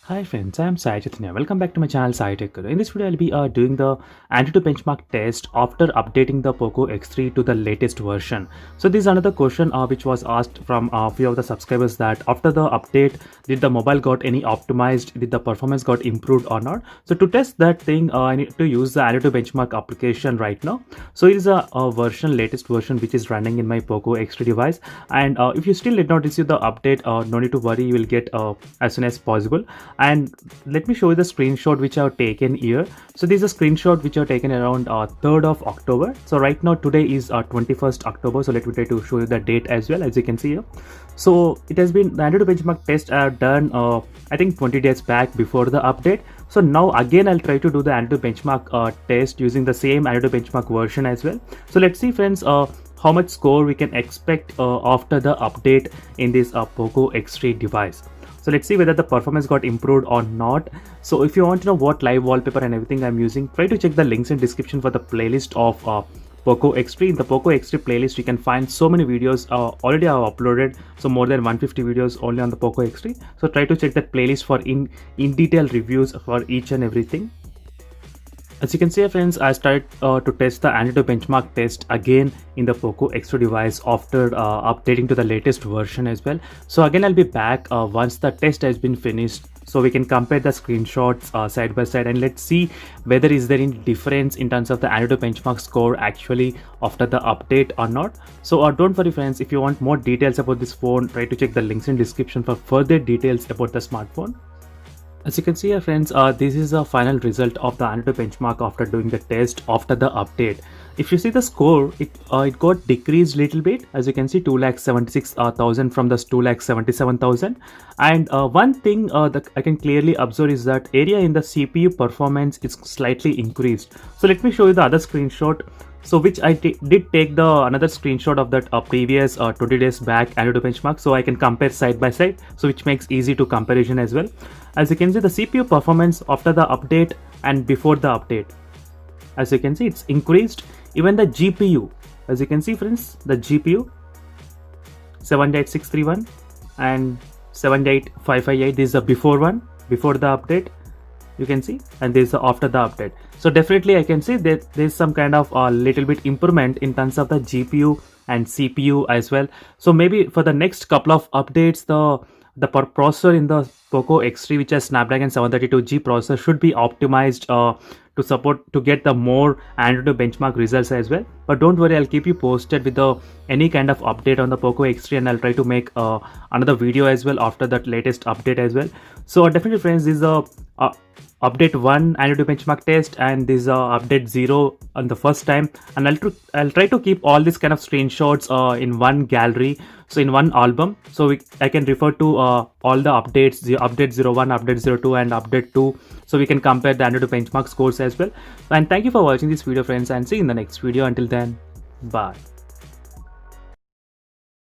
Hi friends, I am Sai Chaitanya. Welcome back to my channel Sai Tech Guru. In this video, I'll be doing the antutu benchmark test after updating the POCO X3 to the latest version. So this is another question which was asked from a few of the subscribers that after the update, did the mobile got any optimized? Did the performance got improved or not? So to test that thing, I need to use the antutu benchmark application right now. So it is a latest version which is running in my POCO X3 device. And if you still did not receive the update, no need to worry, you will get as soon as possible. And let me show you the screenshot which I've taken here. So this is a screenshot which I've taken around 3rd of October. So right now today is 21st October. So let me try to show you the date as well, as you can see here. So it has been the antutu benchmark test I've done I think 20 days back before the update. So now again I'll try to do the antutu benchmark test using the same antutu benchmark version as well. So let's see friends, how much score we can expect after the update in this POCO X3 device. So let's see whether the performance got improved or not. So if you want to know what live wallpaper and everything I'm using, try to check the links in description for the playlist of POCO X3. In the POCO X3 playlist, you can find so many videos already I have uploaded. So more than 150 videos only on the POCO X3. So try to check that playlist for in detail reviews for each and everything. As you can see friends, I started to test the antutu benchmark test again in the POCO X2 device after updating to the latest version as well. So again I'll be back once the test has been finished, so we can compare the screenshots side by side and let's see whether is there any difference in terms of the antutu benchmark score actually after the update or not. So don't worry friends, if you want more details about this phone, try to check the links in description for further details about the smartphone. As you can see here friends, this is the final result of the antutu benchmark after doing the test after the update. If you see the score, it got decreased little bit. As you can see, 2,76,000 from the 2,77,000. And one thing that I can clearly observe is that area in the CPU performance is slightly increased. So let me show you the other screenshot. So which I did take the another screenshot of that previous 20 days back antutu benchmark, so I can compare side by side, so which makes easy to comparison as well. As you can see, the CPU performance after the update and before the update, as you can see, it's increased. Even the GPU, as you can see friends, the GPU 78631 and 78558, this is the before one, before the update, you can see, and this is after the update. So definitely I can see that there's some kind of a little bit improvement in terms of the GPU and CPU as well. So maybe for the next couple of updates, the processor in the POCO X3, which has Snapdragon 732G processor, should be optimized to support to get the more antutu benchmark results as well. But don't worry, I'll keep you posted with the any kind of update on the POCO X3, and I'll try to make another video as well after that latest update as well. So definitely friends, this is a update 1 antutu benchmark test, and this is update 0 on the first time, and I'll try to keep all these kind of screenshots in one gallery, so in one album, so I can refer to all the updates, the update 01, update 02 and update 2, so we can compare the antutu benchmark scores as well. And thank you for watching this video friends, and see you in the next video. Until then, bye.